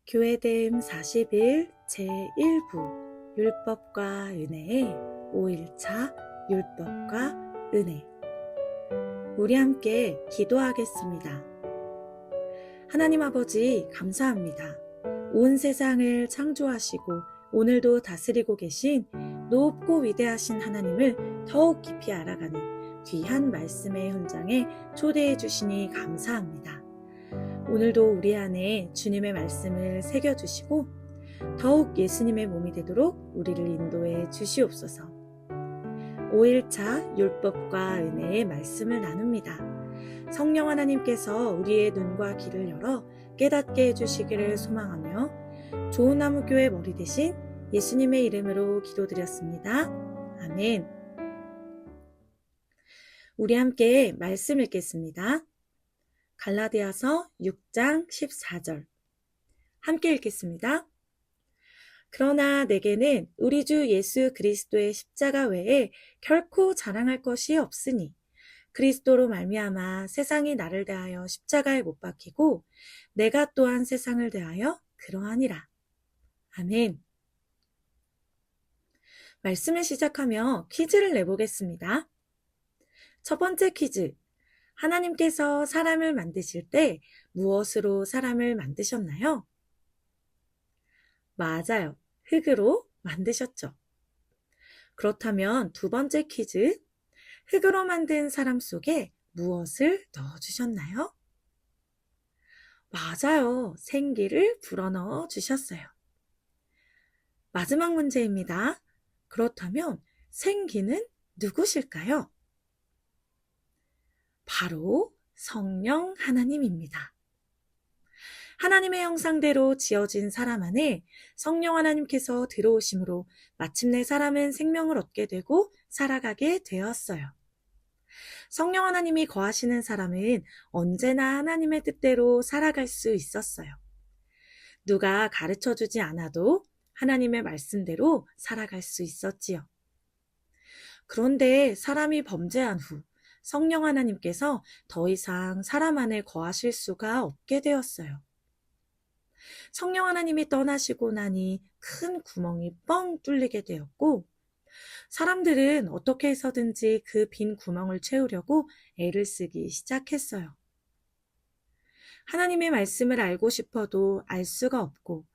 교회됨 40일 제1부 율법과 은혜의 5일차 율법과 은혜. 우리 함께 기도하겠습니다. 하나님 아버지 감사합니다. 온 세상을 창조하시고 오늘도 다스리고 계신 높고 위대하신 하나님을 더욱 깊이 알아가는 귀한 말씀의 현장에 초대해 주시니 감사합니다. 오늘도 우리 안에 주님의 말씀을 새겨주시고 더욱 예수님의 몸이 되도록 우리를 인도해 주시옵소서. 5일차 율법과 은혜의 말씀을 나눕니다. 성령 하나님께서 우리의 눈과 귀를 열어 깨닫게 해주시기를 소망하며 좋은 나무 교회 머리 대신 예수님의 이름으로 기도드렸습니다. 아멘. 우리 함께 말씀 읽겠습니다. 갈라디아서 6장 14절 함께 읽겠습니다. 그러나 내게는 우리 주 예수 그리스도의 십자가 외에 결코 자랑할 것이 없으니 그리스도로 말미암아 세상이 나를 대하여 십자가에 못 박히고 내가 또한 세상을 대하여 그러하니라. 아멘. 말씀을 시작하며 퀴즈를 내보겠습니다. 첫 번째 퀴즈. 하나님께서 사람을 만드실 때 무엇으로 사람을 만드셨나요? 맞아요. 흙으로 만드셨죠. 그렇다면 두 번째 퀴즈. 흙으로 만든 사람 속에 무엇을 넣어주셨나요? 맞아요. 생기를 불어넣어 주셨어요. 마지막 문제입니다. 그렇다면 생기는 누구실까요? 바로 성령 하나님입니다. 하나님의 형상대로 지어진 사람 안에 성령 하나님께서 들어오심으로 마침내 사람은 생명을 얻게 되고 살아가게 되었어요. 성령 하나님이 거하시는 사람은 언제나 하나님의 뜻대로 살아갈 수 있었어요. 누가 가르쳐주지 않아도 하나님의 말씀대로 살아갈 수 있었지요. 그런데 사람이 범죄한 후 성령 하나님께서 더 이상 사람 안에 거하실 수가 없게 되었어요. 성령 하나님이 떠나시고 나니 큰 구멍이 뻥 뚫리게 되었고 사람들은 어떻게 해서든지 그 빈 구멍을 채우려고 애를 쓰기 시작했어요. 하나님의 말씀을 알고 싶어도 알 수가 없고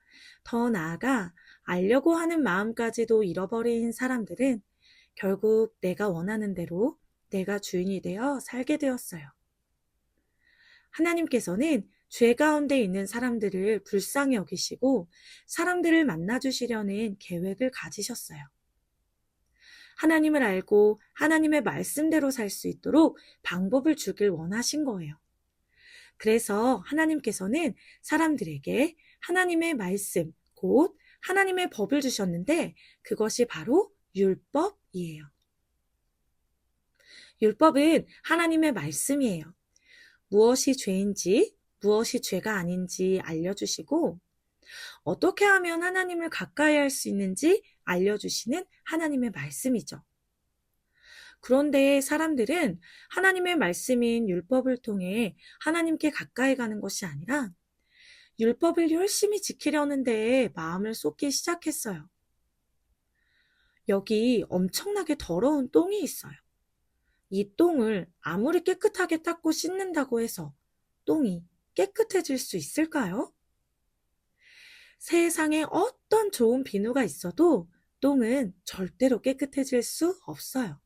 더 나아가 알려고 하는 마음까지도 잃어버린 사람들은 결국 내가 원하는 대로 내가 주인이 되어 살게 되었어요. 하나님께서는 죄 가운데 있는 사람들을 불쌍히 여기시고 사람들을 만나주시려는 계획을 가지셨어요. 하나님을 알고 하나님의 말씀대로 살 수 있도록 방법을 주길 원하신 거예요. 그래서 하나님께서는 사람들에게 하나님의 말씀, 곧 하나님의 법을 주셨는데 그것이 바로 율법이에요. 율법은 하나님의 말씀이에요. 무엇이 죄인지, 무엇이 죄가 아닌지 알려주시고 어떻게 하면 하나님을 가까이 할 수 있는지 알려주시는 하나님의 말씀이죠. 그런데 사람들은 하나님의 말씀인 율법을 통해 하나님께 가까이 가는 것이 아니라 율법을 열심히 지키려는 데에 마음을 쏟기 시작했어요. 여기 엄청나게 더러운 똥이 있어요. 이 똥을 아무리 깨끗하게 닦고 씻는다고 해서 똥이 깨끗해질 수 있을까요? 세상에 어떤 좋은 비누가 있어도 똥은 절대로 깨끗해질 수 없어요.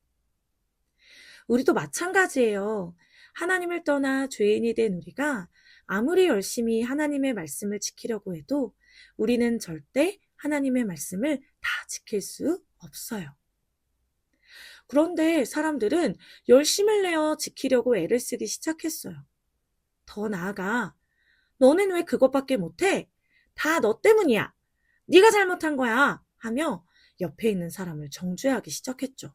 우리도 마찬가지예요. 하나님을 떠나 죄인이 된 우리가 아무리 열심히 하나님의 말씀을 지키려고 해도 우리는 절대 하나님의 말씀을 다 지킬 수 없어요. 그런데 사람들은 열심을 내어 지키려고 애를 쓰기 시작했어요. 더 나아가 너는 왜 그것밖에 못해? 다 너 때문이야. 네가 잘못한 거야. 하며 옆에 있는 사람을 정죄하기 시작했죠.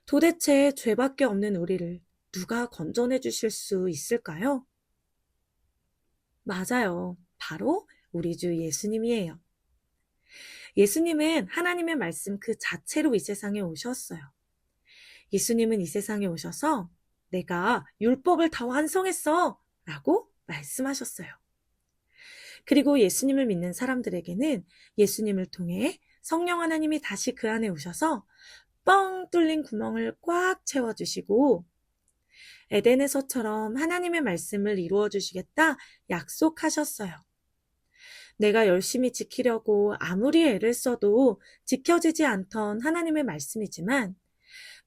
도대체 죄밖에 없는 우리를 누가 건져내 주실 수 있을까요? 맞아요. 바로 우리 주 예수님이에요. 예수님은 하나님의 말씀 그 자체로 이 세상에 오셨어요. 예수님은 이 세상에 오셔서 내가 율법을 다 완성했어 라고 말씀하셨어요. 그리고 예수님을 믿는 사람들에게는 예수님을 통해 성령 하나님이 다시 그 안에 오셔서 뻥 뚫린 구멍을 꽉 채워주시고 에덴에서처럼 하나님의 말씀을 이루어 주시겠다 약속하셨어요. 내가 열심히 지키려고 아무리 애를 써도 지켜지지 않던 하나님의 말씀이지만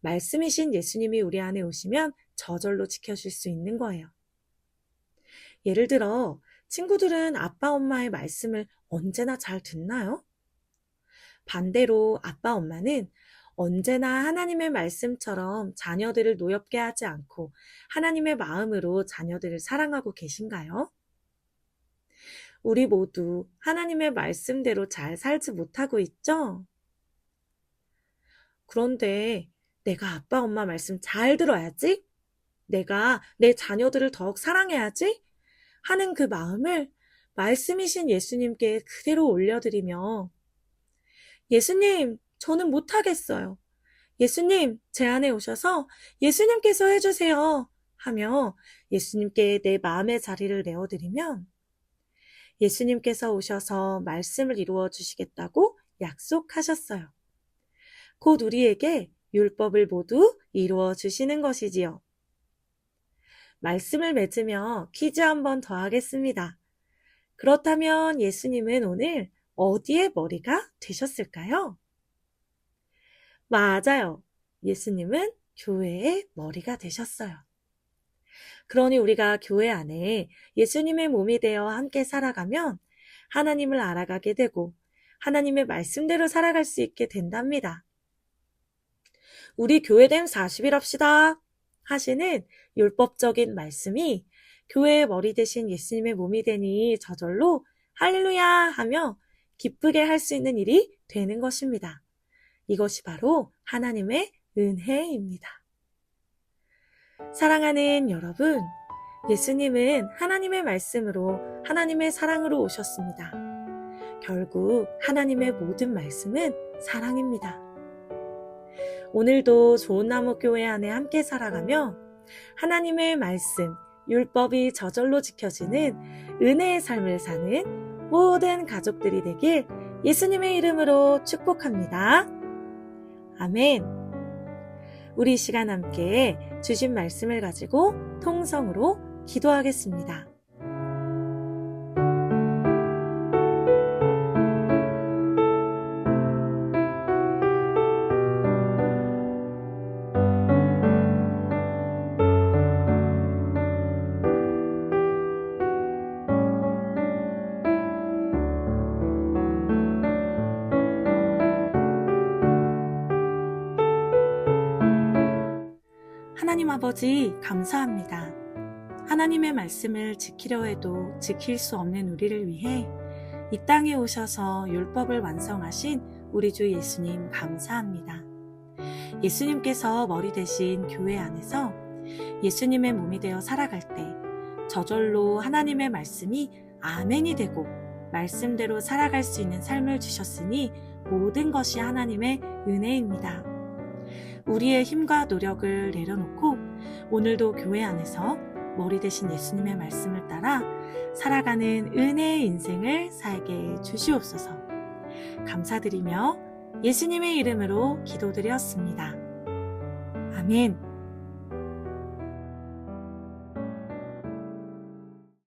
말씀이신 예수님이 우리 안에 오시면 저절로 지켜질 수 있는 거예요. 예를 들어 친구들은 아빠 엄마의 말씀을 언제나 잘 듣나요? 반대로 아빠 엄마는 언제나 하나님의 말씀처럼 자녀들을 노엽게 하지 않고 하나님의 마음으로 자녀들을 사랑하고 계신가요? 우리 모두 하나님의 말씀대로 잘 살지 못하고 있죠? 그런데 내가 아빠 엄마 말씀 잘 들어야지? 내가 내 자녀들을 더욱 사랑해야지? 하는 그 마음을 말씀이신 예수님께 그대로 올려드리며 예수님, 저는 못하겠어요. 예수님, 제 안에 오셔서 예수님께서 해주세요. 하며 예수님께 내 마음의 자리를 내어드리면 예수님께서 오셔서 말씀을 이루어 주시겠다고 약속하셨어요. 곧 우리에게 율법을 모두 이루어 주시는 것이지요. 말씀을 맺으며 퀴즈 한번 더 하겠습니다. 그렇다면 예수님은 오늘 어디에 머리가 되셨을까요? 맞아요. 예수님은 교회의 머리가 되셨어요. 그러니 우리가 교회 안에 예수님의 몸이 되어 함께 살아가면 하나님을 알아가게 되고 하나님의 말씀대로 살아갈 수 있게 된답니다. 우리 교회됨 40일 합시다 하시는 율법적인 말씀이 교회의 머리 대신 예수님의 몸이 되니 저절로 할렐루야 하며 기쁘게 할 수 있는 일이 되는 것입니다. 이것이 바로 하나님의 은혜입니다. 사랑하는 여러분, 예수님은 하나님의 말씀으로 하나님의 사랑으로 오셨습니다. 결국 하나님의 모든 말씀은 사랑입니다. 오늘도 좋은 나무 교회 안에 함께 살아가며 하나님의 말씀, 율법이 저절로 지켜지는 은혜의 삶을 사는 모든 가족들이 되길 예수님의 이름으로 축복합니다. 아멘. 우리 이 시간 함께 주신 말씀을 가지고 통성으로 기도하겠습니다. 하나님 아버지, 감사합니다. 하나님의 말씀을 지키려 해도 지킬 수 없는 우리를 위해 이 땅에 오셔서 율법을 완성하신 우리 주 예수님 감사합니다. 예수님께서 머리 되신 교회 안에서 예수님의 몸이 되어 살아갈 때 저절로 하나님의 말씀이 아멘이 되고 말씀대로 살아갈 수 있는 삶을 주셨으니 모든 것이 하나님의 은혜입니다. 우리의 힘과 노력을 내려놓고 오늘도 교회 안에서 머리 대신 예수님의 말씀을 따라 살아가는 은혜의 인생을 살게 주시옵소서. 감사드리며 예수님의 이름으로 기도드렸습니다. 아멘.